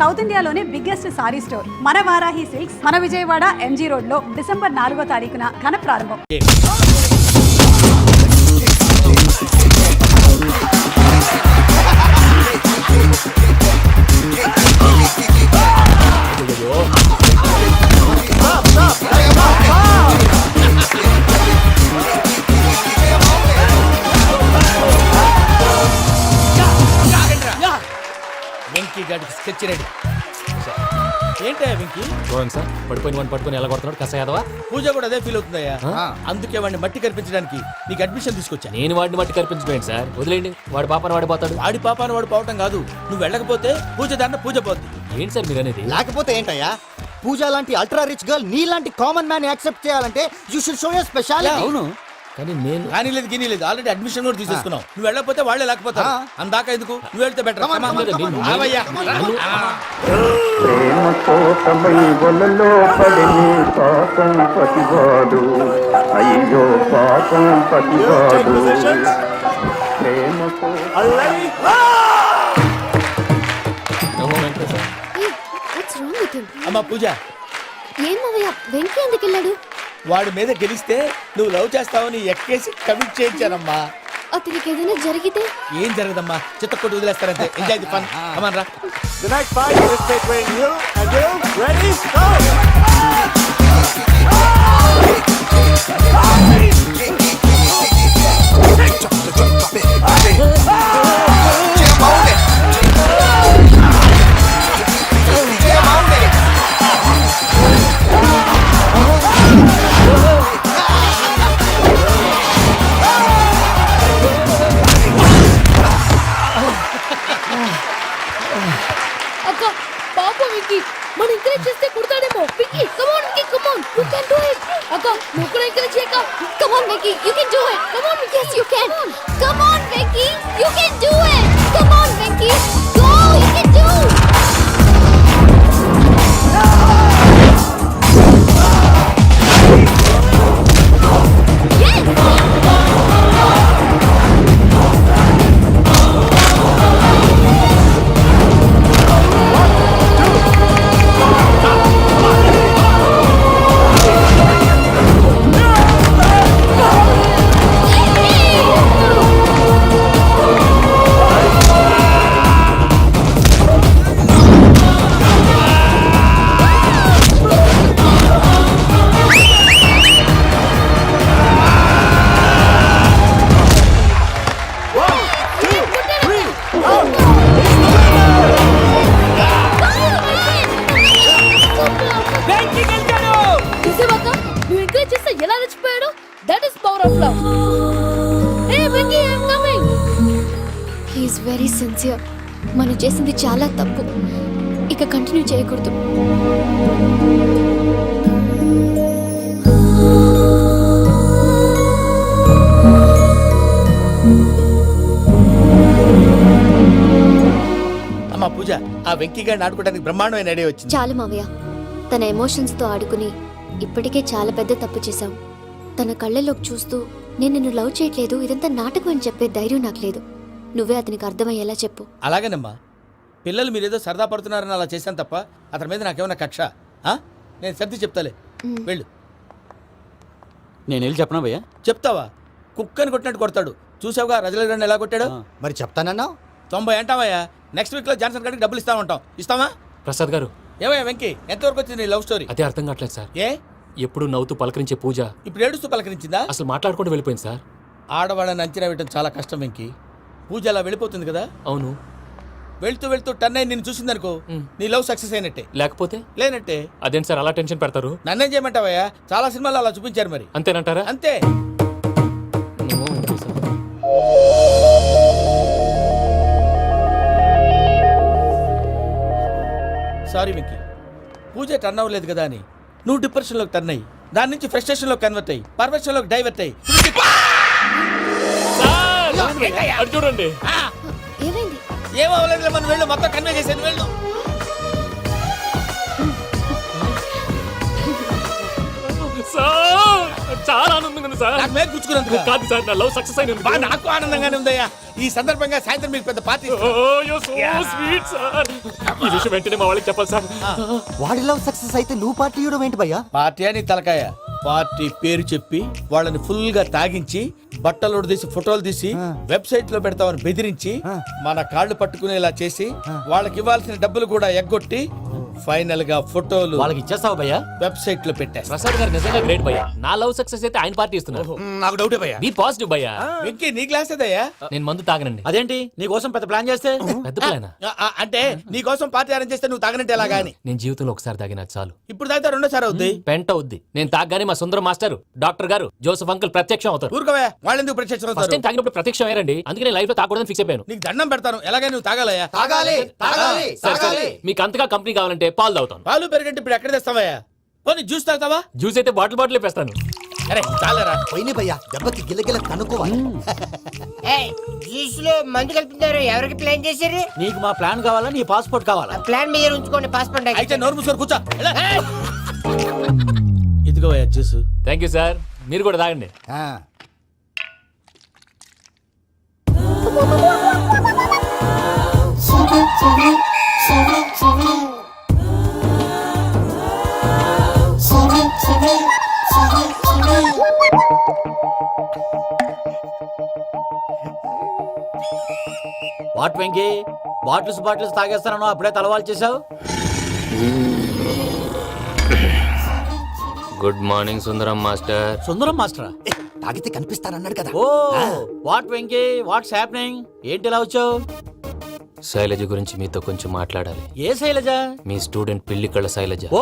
South ఇండియాలోనే biggest sorry store మన Varahi silks మన విజయవాడ ఎంజీ రోడ్ లో డిసెంబర్ 4వ తారీఖున ఘన ప్రారంభం. వెంకీ గాడికి స్కెచ్ రెడీ. ఏంటయ్యా వెంకీ? చూడండి సార్, పడిపోయిన వాడిని పట్టుకొని ఎలా కొడుతున్నాడు కస యాదవా. పూజ కూడా అదే ఫీల్ అవుతుందయ్యా. అందుకే వాడిని మట్టి కనిపించడానికి నీకు అడ్మిషన్ తీసుకొచ్చా. నేను వాడిని మట్టి కనిపించడం సార్, వదిలేండి. వాడి పాపను వాడిపోతాడు. వాడి పాపాను వాడు పోవటం కాదు, నువ్వు వెళ్ళకపోతే పూజ దాన్న పూజ పోద్ది. ఏంటి సార్ మీరు అనేది? లేకపోతే ఏంటయ్యా, పూజ లాంటి అల్ట్రా రిచ్ గర్ల్ నీ లాంటి కామన్ మ్యాన్ యాక్సెప్ట్ చేయాలంటే you should show your speciality. అవును, కానీ నేను కానీ లేదు గిని లేదు, ఆల్రెడీ అడ్మిషన్ కూడా తీసేసుకున్నావు. నువ్వు వెళ్ళకపోతే వాళ్ళే లేకపోతే అందాక ఎందుకు, నువ్వు వెళ్తే బెటర్. ప్రేమ కోసమై వలలో పడిని పాపం పతివాడు, అయ్యో పాపం పతివాడు. ప్రేమ అమ్మా పూజ, ఏమయ్యా వెంకీ ఎందుకు వెళ్ళాడు? వాడి మీద గెలిస్తే నువ్వు లవ్ చేస్తావని ఎక్కేసి కమిట్ చేయించానమ్మా. అతనికి ఏదైనా జరిగితే ఏం జరగదమ్మా, చిత్తకొట్టు వదిలేస్తారంతే. Enjoy the fun. కమాన్ రా. The night fight is between you and you. Ready? Go! అక్క పాపం వెంకీ, మన ఎంకరేజ్ చేస్తే కుడతాడేమో. Venky come on Venky, come on, you can do it. అక్క నువ్వు కూడా ఎంకరేజ్ చేయక. Come on Venky, you can do it. Come on, yes you can. Come on Venky, you can do it. Come on Venky, go, you can do. Very sincere. మనం చేసింది చాలా తప్పు, ఇక continue చేయకూడదు. అమ్మా పూజ, ఆ వెంకీ గారిని ఆడుకోవడానికి బ్రహ్మాండమైన ఐడియా వచ్చింది. చాలు మావయ్య, తన ఎమోషన్స్ తో ఆడుకుని ఇప్పటికే చాలా పెద్ద తప్పు చేశావు. తన కళ్ళలోకి చూస్తూ నేను నిన్ను లవ్ చేయట్లేదు, ఇదంతా నాటకం అని చెప్పే ధైర్యం నాకు లేదు. నువ్వే అతనికి అర్థమయ్యేలా చెప్పు. అలాగేనమ్మా, పిల్లలు మీరేదో సరదా పడుతున్నారని అలా చేశాను తప్ప అతని మీద నాకేమన్నా కక్ష? నేను సర్ది చెప్తాలే, వెళ్ళు. నేను వెళ్ళి చెప్పనా భయ్యా? చెప్తావా? కుక్కని కొట్టినట్టు కొడతాడు. చూసావుగా రజల గారిని ఎలా కొట్టాడు. మరి చెప్తానన్నా 90 అంటావయ్యా. నెక్స్ట్ వీక్ లో జాన్సన్ గారికి డబ్బులు ఇస్తామంటాం. ఇస్తావా? ప్రసాద్ గారు, ఏమయ్యా వెంకీ, ఎంతవరకు వచ్చింది నీ లవ్ స్టోరీ? అదే అర్థం కావట్లేదు సార్. ఏ ఎప్పుడు నవ్వుతూ పలకరించే పూజ ఇప్పుడు ఏడుస్తూ పలకరించిందా? అసలు మాట్లాడుకుంటూ వెళ్ళిపోయింది సార్. ఆడవాళ్ళని అంచనా వేయడం చాలా కష్టం వెంకీ. పూజ అలా వెళ్ళిపోతుంది కదా. అవును, వెళ్తూ వెళ్తూ టర్న్ అయి నిన్ను చూసిందనుకో, నీ లవ్ సక్సెస్ అయినట్టే. లేకపోతే లేనట్టే. అదేంటి సార్ అలా టెన్షన్ పెడతారు? నన్నేం చేయమంటావయ్యా, చాలా సినిమాలు అలా చూపించారు. మరి అంతేనంటారా? అంతే. సారీ వెంకీ, పూజ టర్న్ అవ్వలేదు కదా అని నువ్వు డిప్రెషన్లోకి టర్న్ అయ్యి, దాని నుంచి ఫ్రస్ట్రేషన్లోకి కన్వర్ట్ అయ్యి, పర్ఫెక్షన్లోకి డైవర్ట్ అయ్యి. చూడండి, ఏమైంది? ఏమవ్వలేదు, మనం వెళ్ళు, మొత్తం కన్వే చేసేది. వెళ్ళు. చాలా ఆనందంగా ఉంది సార్ నాకు మీద గుచ్చుకున్నందుకు కాదు సార్ నా లవ్ సక్సెస్ అయిన బా నాకు ఆనందంగానే ఉందయ్యా. ఈ సందర్భంగా సాయంత్రం మీకు పెద్ద పార్టీ స్వీట్ సార్ ఈ విషయం వెంటనే మా వాళ్ళకి చెప్పాలి సార్. వాడి లవ్ సక్సెస్ అయితే నువ్వు పార్టీ ఇవ్వడం ఏంటి భయ్యా? పార్టీ అని తలకాయ. పార్టీ పేరు చెప్పి వాళ్ళని ఫుల్ గా తాగించి బట్టలు తీసి ఫోటోలు తీసి వెబ్సైట్ లో పెడతామని బెదిరించి మన కాళ్ళు పట్టుకునేలా చేసి వాళ్ళకి ఇవ్వాల్సిన డబ్బులు కూడా ఎగ్గొట్టి ఫైనల్ గా ఫోటోలు వాళ్ళకి ఇచ్చేస్తావు భయ్యా? వెబ్సైట్ లో పెట్టేస్తా. ప్రసాద్ గారు నిజంగా గ్రేట్ భయ్యా. నా లవ్ సక్సెస్ అయితే ఆయన పార్టీ ఇస్తున్నారు. నాకు డౌటే భయ్యా. బీ పాజిటివ్ భయ్యా. వెంకీ నీ గ్లాస్ ఏదయ్యా? నేను మందు తాగనండి. అదేంటి నీ కోసం పెద్ద ప్లాన్ చేస్తే? పెద్ద ప్లానా? అంటే నీ కోసం పార్టీ అరేంజ్ చేస్తే నువ్వు తాగనంటే ఎలాగా అని. నేను జీవితంలో ఒకసారి తాగినా చాలు. ఇప్పుడు తాగితే రెండోసారి అవుద్ది. పెంట అవుద్ది. నేను తాగగానే మా సుందరం మాస్టర్, డాక్టర్ గారు, జోసఫ్ అంకుల్ ప్రత్యక్షం అవుతారు. ఊరుకోవా, వాళ్ళెందుకు ప్రత్యక్షం ఫస్ట్ అవుతారు? టైం తాగినప్పుడు ప్రత్యక్షం అయ్యారండి. అందుకే నేను లైఫ్ లో తాగకూడదని ఫిక్స్ అయిపోయాను. నీకు దండం పెడతాను, ఎలాగే నువ్వు తాగాలయ్యా. తాగాలి తాగాలి సరే, సరే. తాగాలి. మీకు అంతగా కంపెనీ కావాలంటే పాలు తాగుతాను. పాలు పెరిగంటే ఇప్పుడు ఎక్కడ తెస్తావయ్యా? పోనీ జ్యూస్ తాగుతావా? జ్యూస్ అయితే బాటిల్ వేస్తాను. అరే చాలరా. పోయిన భయ్యా, దెబ్బకి గిల్లగిల్ల కనుక్కోవాలి. జ్యూస్ లో మందు కలుపుతున్నారు. ఎవరికి ప్లాన్ చేశారు? నీకు మా ప్లాన్ కావాలా, నీ పాస్పోర్ట్ కావాలా? ప్లాన్ మీద ఉంచుకోండి, పాస్పోర్ట్ అయితే నోరు మూసుకొని కూర్చో. ఎలా? ఇదిగోవయ్యా జ్యూస్. Thank you sir. మీరు కూడా తాగండి. ఆ. వాట్ వెంకీ, బాటిల్స్ తాగేస్తానో అప్పుడే తలవాలు చేసావు? Good morning Sundaram master. Sundaram మాస్టరా? ఏ, తాగితే కనిపిస్తానన్నాడు కదా. Oh what Venky, what's happening? ఏంటి ఇలా వచ్చావు? శైలజ గురించి మీతో కొంచెం మాట్లాడాలి. ఏ శైలజ? మీ స్టూడెంట్ పిల్లి కళ్ళ శైలజ. ఓ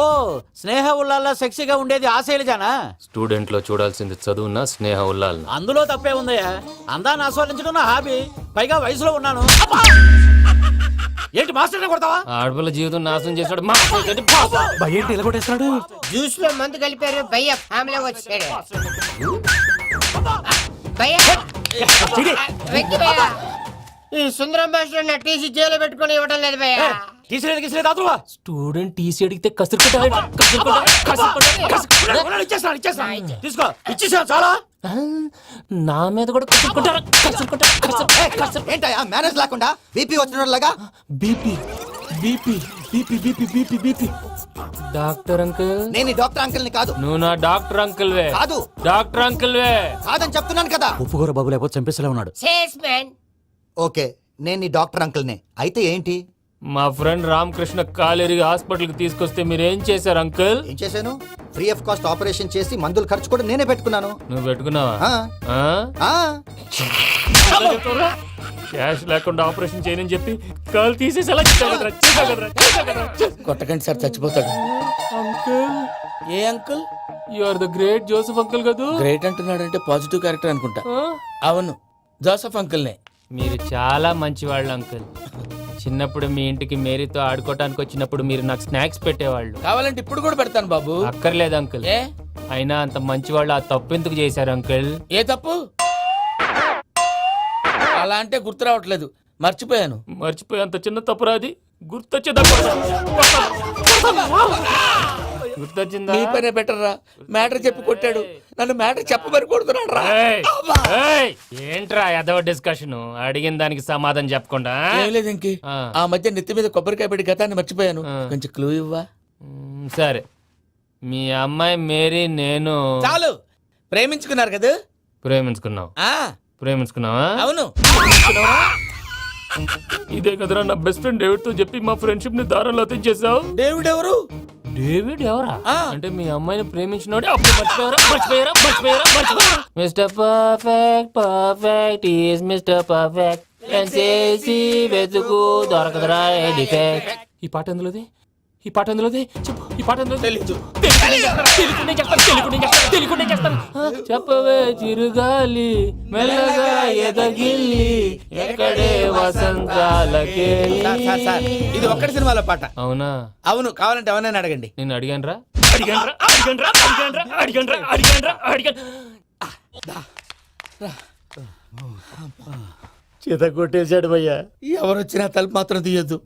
స్నేహ ఉల్లాల్లో సెక్సీగా ఉండేది ఆ శైలజానా? స్టూడెంట్ లో చూడాల్సింది చదువున్న స్నేహ ఉల్లాల్. అందులో తప్పే ఉందయ్యా. అందాన్ని ఆస్వాదించడం నా హాబీ. పైగా వయసులో ఉన్నాను. అబ్బా! ఏంటి మాస్టర్ కొడతావా? ఆడపిల్ల జీవితం నాశనం చేశాడు. ఏంటి ఇలా కొట్టేస్తున్నాడు? జ్యూస్ లో మందు కలిపారు. భయ్య ఫ్యామిలీ వచ్చాడు. భయ్య వెక్కి భయ్య, ఈ సుందరం భాష నా టీసీ జైలు పెట్టుకొని ఇవ్వడం లేదు భయ్య. తీసిలేదు అదువా? స్టూడెంట్ టీసీ అడిగితే కసురు తీసుకో, ఇచ్చేసా చాలా. నా మీద కూడా ఏంటయ్యా మేనేజ్ లేకుండా బీపీ వచ్చినలాగా? BP BP BP BP BP BP. Doctor uncle, నేను ఈ డాక్టర్ అంకుల్ ని కాదు. నువ్వు నా డాక్టర్ అంకుల్ వే. కాదు. డాక్టర్ అంకుల్ వే. కాదని చెప్తున్నాను కదా. ఉప్పుకూర బాబు లేకపోతే చంపేసేలా ఉన్నాడు. Sales man. ఓకే, నేను ఈ డాక్టర్ అంకుల్ నే. అయితే ఏంటి? మా ఫ్రెండ్ రామకృష్ణ కాలేరికి హాస్పిటల్ కి తీసుకొస్తే మీరేం చేశారు అంకుల్? ఏం చేశాను? ఫ్రీ ఆఫ్ కాస్ట్ ఆపరేషన్ చేసి మందుల ఖర్చు కూడా నేనే పెట్టుకున్నాను. నువ్వు పెట్టుకున్నావా? ఆ. ఆ? ఆ. క్యాష్ లేకుండా ఆపరేషన్ చేయనని చెప్పి కాల్ తీసేసి ఎలా కొట్టకండి సార్, చచ్చిపోతాడు. అంకుల్, ఏ uncle? You are the great Joseph uncle కదూ? గ్రేట్ అంటున్నాడంటే పాజిటివ్ క్యారెక్టర్ అనుకుంటా. ఆ? అవును, జోసఫ్ అంకుల్నే. మీరు చాలా మంచివాళ్ళు అంకుల్. చిన్నప్పుడు మీ ఇంటికి మేరీతో ఆడుకోవటానికి వచ్చినప్పుడు మీరు నాకు స్నాక్స్ పెట్టేవాళ్ళు. కావాలంటే ఇప్పుడు కూడా పెడతాను బాబు. అక్కర్లేదు అంకుల్. ఏ అయినా అంత మంచివాళ్ళు ఆ తప్పు ఎందుకు చేశారు అంకుల్? ఏ తప్పు? అలా అంటే గుర్తు రావట్లేదు, మర్చిపోయాను. మర్చిపోయేంత చిన్న తప్పురాది గుర్తొచ్చేదా? గుర్తొచ్చిందా? నీ పనే బెటర్ రా. మ్యాటర్ చెప్పి కొట్టాడు, నన్ను మ్యాటర్ చెప్పమని కొడుతున్నాడు రా. ఏయ్, ఏయ్, ఏంట్రా ఎదవ డిస్కషన్? అడిగిన దానికి సమాధానం చెప్పకుండా? ఏం లేదు ఇంకి. ఆ. ఆ మధ్య నెత్తి మీద కొబ్బరికాయ పెట్టి గతాన్ని మర్చిపోయాను. ఆ. కొంచెం క్లూ ఇవ్వా? సరే, మీ అమ్మాయి మేరీ నేను చాలు, ప్రేమించుకున్నారు కదా. ప్రేమించుకున్నావు. ఆ ప్రేమించుకున్నావా? అవును. ఇదే కదరా నా బెస్ట్ ఫ్రెండ్ డేవిడ్ తో చెప్పి మా ఫ్రెండ్షిప్ ని దారంలో తెచ్చేసావు. డేవిడ్ ఎవరు? డేవిడ్ ఎవరా? ఆ. అంటే మీ అమ్మాయిని ప్రేమించినోడే అప్పుడు మర్చిపోయారా? Mister perfect perfect is mister perfect చేసి వెతుకు దొరకదురా డిఫెక్ట్. ఈ పాట ఎందులోది? ఈ పాట ఎందులోది? చెప్పు, ఈ పాట ఎందులో? తెలీదు. తెలుగునే చేస్తాను. చెప్పవే చిరుగాలి మెల్లగా ఎదగిల్లి ఎక్కడే వసంతాలకే. సార్, సార్, ఇది ఒక్కటి సినిమాలో పాట. అవునా? అవును, కావాలంటే ఎవరైనా అడగండి. నేను అడిగాను రా. చేత కొట్టేశాడు భయ్యా. ఎవరు వచ్చినా తలుపు మాత్రం తీయొద్దు.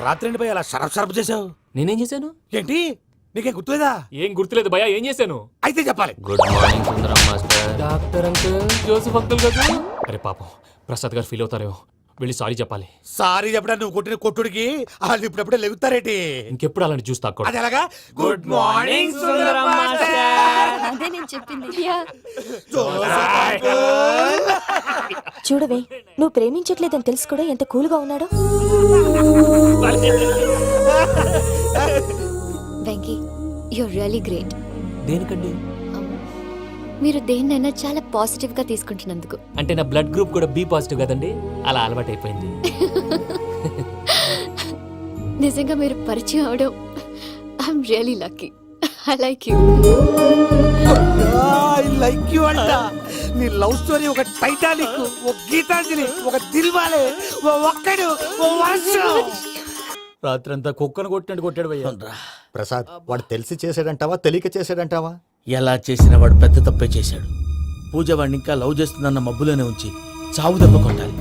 రాత్రి భయ్య అలా షరఫ్ చేసావు. నేనేం చేశాను? ఏంటి నీకే గుర్తులేదా? ఏం గుర్తులేదు భయ్యా, ఏం చేశాను? అయితే చెప్పాలి. Good morning Sundaram master. Doctor uncle, Joseph uncle కదా? అరే పాపం, ప్రసాద్ గారు ఫీల్ అవుతారేమో, వెళ్ళి సారీ చెప్పాలి. సారీ చెప్పడా నువ్వు కొట్టిన కొట్టుడికి వాళ్ళు ఇప్పుడప్పుడే లెగుతారేటి? ఇంకెప్పుడు అలాంటి చూస్తా అది ఎలాగా? Good morning Sundaram master. అదే నేను చెప్పింది. చూడవే, నువ్వు ప్రేమించట్లేదని తెలుసు కూడా ఎంత కూల్గా ఉన్నాడో. Venky, you're really great. దేనికండి? మీరు దేన్నైనా చాలా పాజిటివ్ గా తీసుకుంటున్నందుకు. అంటే నా బ్లడ్ గ్రూప్ కూడా బి పాజిటివ్ కదండి, అలా అలవాటు అయిపోయింది. నిజంగా మీరు పరిచయం అవడం I'm really lucky. I like you. I like you అంట. నీ లవ్ స్టోరీ ఒక టైటానిక్, ఒక గీతాంజలి, ఒక దిల్వాలే, ఓ ఒక్కడు, ఓ వర్షం. రాత్రంతా కుక్కను కొట్టినట్టు కొట్టాడు భయ్యా. ప్రసాద్, వాడు తెలిసి చేసాడంటావా తెలియక చేసాడంటావా? ఎలా చేసిన వాడు పెద్ద తప్పే చేశాడు. పూజ వాడిని ఇంకా లవ్ చేస్తుందన్న మబ్బులోనే ఉంచి చావు దెబ్బ కొట్టాలి.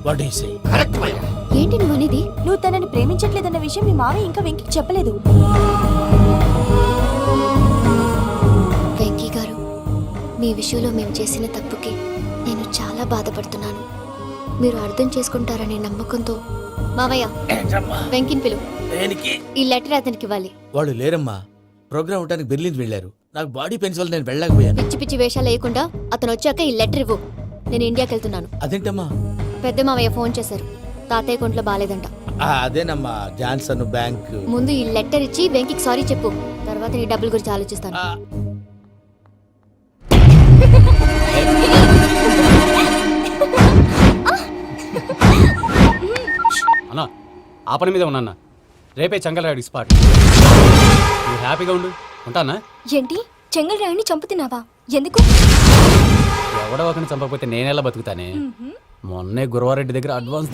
వాడు కరెక్ట్ భయ్యా. ఏంటి నువ్వు అనేది? నువ్వు తనని ప్రేమించట్లేదన్న విషయం మీ మావయ్య ఇంకా వెంకికి చెప్పలేదు. వెంకీ గారు, మీ విషయంలో మేము చేసిన తప్పుకి నేను చాలా బాధపడుతున్నాను. మీరు అర్థం చేసుకుంటారనే నమ్మకంతో మావయ్య వెంకిని పిలు. ఈ లెటర్ అతనికి ఇవ్వాలి. వాళ్ళు లేరమ్మా, ప్రోగ్రామ్ ఉండడానికి బెర్లిన్ వెళ్ళారు. నాకు బాడీ పెయిన్స్ వల్ల నేను వెళ్ళలేకపోయాను. పిచ్చి పిచ్చి వేషాలు వేయకుండా అతను వచ్చాక ఈ లెటర్ ఇవ్వు. నేను ఇండియాకి వెళ్తున్నాను. అదేంటమ్మా? పెద్ద మావయ్య ఫోన్ చేశారు, తాతయ్య కొంట్లో బాలేదంట. అదేనమ్మా, జాన్సన్ బ్యాంక్. ముందు ఈ లెటర్ ఇచ్చి వెంకికి సారీ చెప్పు, తర్వాత నీ డబ్బుల గురించి ఆలోచిస్తాను. అన్నా, ఆ పని మీద ఉన్నా. రేపే చెంగల్రాయుడికి స్పాట్. నువ్వు హ్యాపీగా ఉండు. ఉంటానా? ఏంటి, చెంగల్రాయుడిని చంపుతున్నావా? ఎందుకు? ఎవడో ఒకరిని చంపకపోతే నేనెలా బతుకుతానే? మొన్నే గురవారెడ్డి దగ్గర అడ్వాన్స్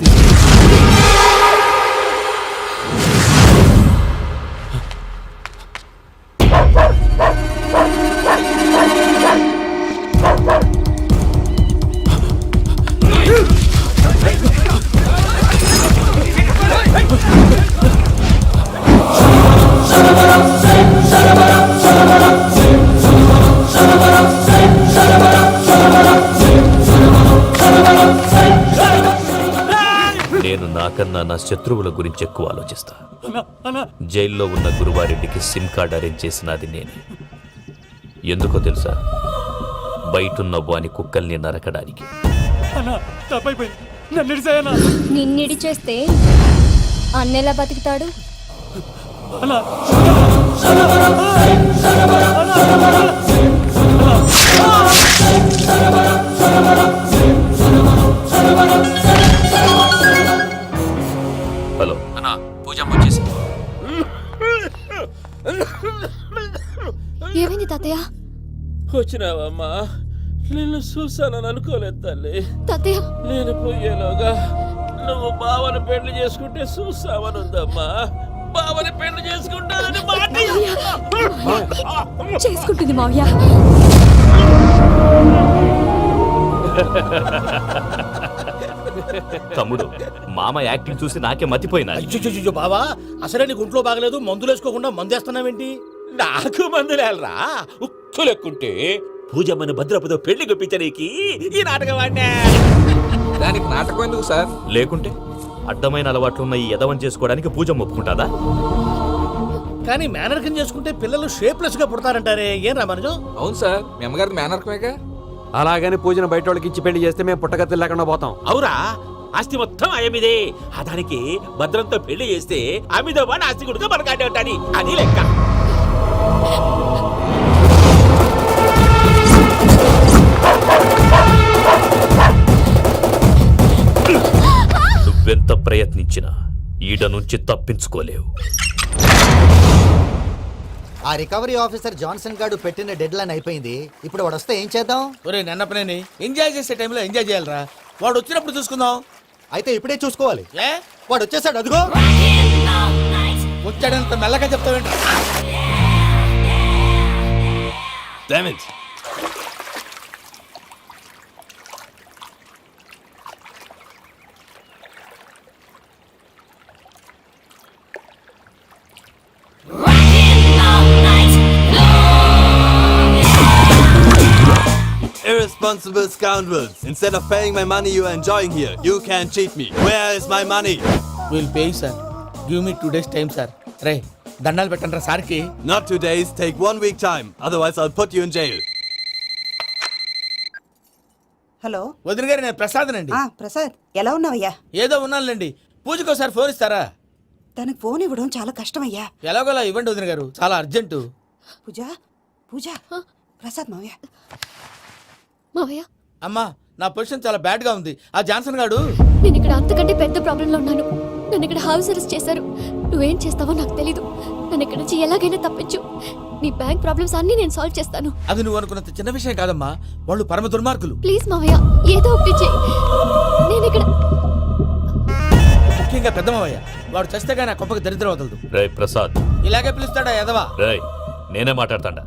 నేను నాకన్నా నా శత్రువుల గురించి ఎక్కువ ఆలోచిస్తా. జైల్లో ఉన్న గురువారెడ్డికి సిమ్ కార్డ్ అరేంజ్ చేసినది నేనే. ఎందుకో తెలుసా? బయటున్న వాని కుక్కల్ని నరకడానికి. నిన్నిడి చేస్తే అన్నెలా బతుకుతాడు? హలో అన్నా, పూజమ్మ వచ్చేసి. ఏమైంది తాతయ్య? వచ్చినావమ్మా, నిన్ను చూసానని అనుకోలేదు తల్లి. తాతయ్య, నేను పోయేలోగా నువ్వు బావని పెళ్లి చేసుకుంటే చూస్తావనుందమ్మా. బావని పెళ్లి చేసుకుంటానని మాట చేసుకుంటుంది మావయ్య. తమ్ముడు, మామ యాక్టింగ్ చూసి నాకే మతిపోయినా. అయ్యో బావా, అసలే నీకు ఒంట్లో బాగలేదు, మందులు వేసుకోకుండా మందు వేస్తున్నావేంటి? నాకు మందులేలరా, ఉక్కు లెక్కుంటే పూజమ్మని భద్రపదో పెళ్లి గొప్పించడానికి ఈ నాటకం వాడినా. దానికి నాటకం ఎందుకు సార్? లేకుంటే అడ్డమైన అలవాట్లున్న ఈ యదవం చేసుకోవడానికి పూజమ్మ ఒప్పుకుంటాదా? కానీ మేనర్కం చేసుకుంటే పిల్లలు షేప్లెస్ గా పుడతారంటారే, ఏం రామానుజం? అవును సార్, మీ అమ్మగారి మేనర్కమేగా. అలాగని పూజను బయట వాళ్ళకి ఇచ్చి పెళ్లి చేస్తే మేము పుట్టగతి లేకుండా పోతాం. అవురా, ఆస్తి మొత్తం ఆయమిదే. దానికి భద్రంతో పెళ్లి చేస్తే ఆమెతో వాడు ఆస్తి గుడిగా మనకాడే ఉంటాని, అది లెక్క. నువ్వెంత ప్రయత్నించినా ఈడ నుంచి తప్పించుకోలేవు. ఆ రికవరీ ఆఫీసర్ జాన్సన్ గారు పెట్టిన డెడ్ లైన్ అయిపోయింది. ఇప్పుడు వాడు వస్తే ఏం చేద్దాం? ఒరే నన్నపనేని, ఎంజాయ్ చేసే టైంలో ఎంజాయ్ చేయాలరా. వాడు వచ్చినప్పుడు చూసుకుందాం. అయితే ఇప్పుడే చూసుకోవాలి. ఏ వాడు వచ్చేసాడు, అదిగో. వచ్చాడంత మెల్లగా చెప్తావేంటి? Irresponsible scoundrels. Instead of paying my money you are enjoying here, you can cheat me. Where is my money? Will pay sir. Give me 2 days time sir. రే దండాలు పెట్టండి రా సార్కి. Not 2 days, take 1 week time. Otherwise I'll put you in jail. Hello వదిన గారు నేను ప్రసాదనండి. ప్రసాద్ ఎలా ఉన్నావయ్యా? ఏదో ఉన్నానులేండి. పూజకి ఒకసారి ఫోన్ ఇస్తారా? తనకు ఫోన్ ఇవ్వడం చాలా కష్టమయ్యా. ఎలాగోలా ఇవ్వండి వదిన గారు, చాలా అర్జెంటు. పూజ పూజ ప్రసాద్ మావయ్య. మావయ్య అమ్మా నా పొజిషన్ చాలా బ్యాడ్ గా ఉంది. ఆ జాన్సన్ గాడు నేను ఇక్కడ అంతకంటే పెద్ద ప్రాబ్లంలో ఉన్నాను. నన్ను ఇక్కడ హౌస్ అరెస్ట్ చేశారు. నువ్వేం చేస్తావో నాకు తెలీదు. నన్ను ఇక్కడ నుంచి ఎలాగైనా తప్పించు. నీ బ్యాంక్ ప్రాబ్లమ్స్ అన్నీ నేను సాల్వ్ చేస్తాను. అది నువ్వు అనుకున్నంత చిన్న విషయం కాదమ్మా. వాళ్ళు పరమ దుర్మార్గులు. ప్లీజ్ మావయ్య ఏదో ఒకటి చెయ్యి. నేను ఇక్కడ ముఖ్యంగా పెద్దమవయ్య వాడు చస్తే గానీ ఆ కొంపకి దరిద్రం వదలదు. రే ప్రసాద్, ఇలాగే పిలుస్తాడా ఎదవా? రే నేనే మాట్లాడతాడా?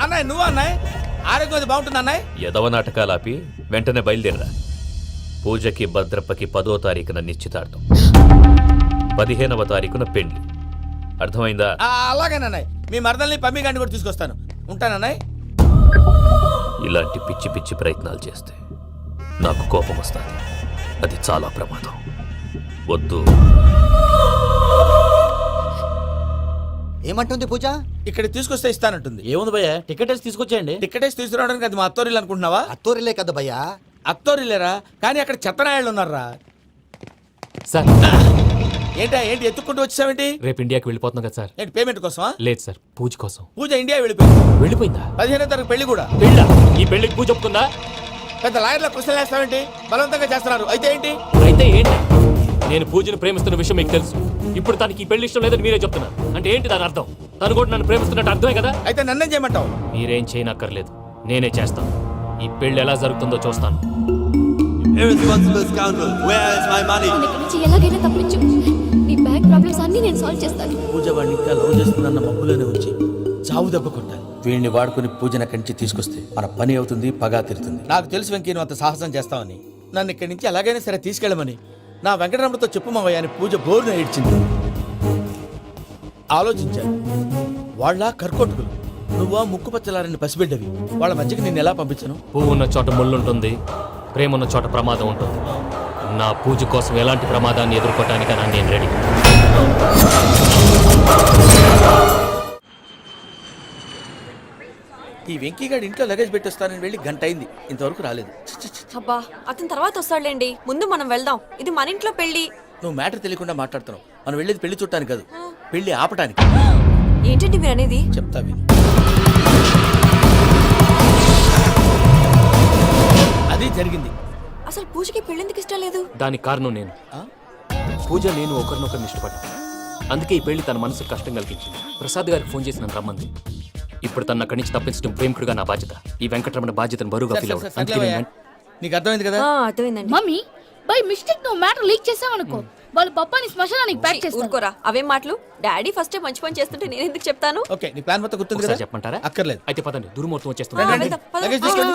అన్నయ్య నువ్వు అన్నయ్య ఆరోగ్యం అది బాగుంటుంది అన్నయ్య. ఎదవ నాటకాలు ఆపి వెంటనే బయలుదేరరా. పూజకి భద్రప్పకి 10వ తారీఖున నిశ్చితార్థం, 15వ తారీఖున పెళ్లి. అర్థమైందా? అలాగేనన్నయ్య. మీ మరదల్ని పమ్మి గండి కూడా తీసుకొస్తాను. ఉంటానన్నయ్య. ఇలాంటి పిచ్చి పిచ్చి ప్రయత్నాలు చేస్తే నాకు కోపం వస్తుంది. అది చాలా ప్రమాదం. వద్దు. ఏమంటుంది పూజ? ఇక్కడ తీసుకొస్తే ఇస్తానంటుంది. ఏముంది భయ్య, టికెట్ వేసి తీసుకొచ్చేయండి. టికెట్ వేసి తీసుకురావడానికి అది మా అత్తోరిల్లు అనుకుంటున్నావా? అత్తూరిలే కదా భయ్యా. అత్తోరిల్లేరా, కానీ అక్కడ చెత్తనాయాళ్ళు ఉన్నారా. సార్ ఏంటి ఎత్తుక్కుంటూ వచ్చావేంటి? రేపు ఇండియాకి వెళ్ళిపోతున్నాం కదా సార్. ఏంటి పేమెంట్ కోసమా? లేదు సార్, పూజ కోసం. పూజ ఇండియా వెళ్ళిపోయింది. వెళ్ళిపోయిందా? 15వ తారీఖు పెళ్లి కూడా. పెళ్ళా? ఈ పెళ్లికి పూజ ఒప్పుకుందా? పెద్ద లాయర్ల క్వశ్చన్ వేస్తావేంటి? బలవంతంగా చేస్తున్నారు. అయితే ఏంటి? అయితే ఏంటి? నేను పూజను ప్రేమిస్తున్న విషయం మీకు తెలుసు. ఇప్పుడు తనకి ఈ పెళ్లి ఇష్టం లేదని మీరే చెప్తున్నారు. అంటే ఏంటి దాని అర్థం? తను కూడా నన్ను ప్రేమిస్తున్నట్టు అర్థమే కదా. అయితే నన్నేం చేయమంటావు? మీరేం చేయనక్కర్లేదు, నేనే చేస్తాను. ఈ పెళ్లి ఎలా జరుగుతుందో చూస్తాను. Irresponsible scoundrel. Where is my money? నన్ను ఇక్కడ నుంచి ఎలాగైనా తప్పించు. నీ బ్యాంక్ ప్రాబ్లమ్స్ అన్నీ నేను సాల్వ్ చేస్తాను. పూజ వాడిని ఇంకా లవ్ చేస్తుందన్న మబ్బులోనే ఉంచి చావు దెబ్బ కొట్టాలి. వీడిని వాడుకుని పూజన కంచి తీసుకొస్తే మన పని అవుతుంది, పగా తీరుతుంది. నాకు తెలుసు వెంకీ నువ్వు అంత సాహసం చేస్తావని. నన్ను ఇక్కడి నుంచి ఎలాగైనా సరే తీసుకెళ్ళమని నా వెంకటరమణతో చెప్పు మావయ్య అని పూజ బోరున ఏడ్చింది. ఆలోచించాను. వాళ్ళ కర్కోటకులు, నువ్వా ముక్కు పచ్చలారని పసిబిడ్డవి. వాళ్ళ మధ్యకి నేను ఎలా పంపించను? పువ్వు ఉన్న చోట ముళ్ళుంటుంది, ప్రేమ ఉన్న చోట ప్రమాదం ఉంటుంది. నా పూజ కోసం ఎలాంటి ప్రమాదాన్ని ఎదుర్కోవటానికైనా నేను రెడీ. ఈ వెంకీగాడి ఇంట్లో లగేజ్ పెట్టొస్తానని వెళ్ళి గంట అయింది, ఇంతవరకు రాలేదు. అబ్బా అతని తర్వాత వస్తాడులేండి, ముందు మనం వెళ్దాం. ఇది మన ఇంట్లో పెళ్లి. నువ్వు మ్యాటర్ తెలియకుండా మాట్లాడుతున్నావు. మనం వెళ్ళేది పెళ్లి చుట్టానికి కాదు, పెళ్లి ఆపటానికి. ఏంటండి మీరు అనేది? చెప్తా విను. అది జరిగింది. అసలు పూజకి పెళ్ళెందుకు ఇష్టం లేదు? దానికి కారణం నేను. పూజ నేను ఒకరినొకరిని ఇష్టపడ్డా. అందుకే ఈ పెళ్లి తన మనసుకు కష్టం కలిగించింది. ప్రసాద్ గారికి ఫోన్ చేసి నన్ను రమ్మంది. ఇప్పుడు తన అక్కడి నుంచి తప్పించడం ప్రేమికుడుగా నా బాధ్యత. ఈ వెంకటరమణ బాధ్యతను బరువుగా ఫీల్ అవ్వడం. నీకు అర్థమైంది కదా? అర్థమైందండి. మమ్మీ బై మిస్టేక్ నువ్వు మ్యాటర్ లీక్ చేసావనుకో, వాళ్ళు పప్పాని శ్మశానానికి ప్యాక్ చేస్తారు. ఊరుకోరా, అవేం మాటలు? డాడీ ఫస్ట్ మంచి పని చేస్తుంటే నేను ఎందుకు చెప్తాను? ఓకే నీ ప్లాన్ మొత్తం గుర్తుంది కదా? చెప్పమంటారా? అక్కర్లేదు. అయితే పదండి, దుర్ముహూర్తం వచ్చేస్తుంది. లగేజ్ తీసుకెళ్ళు.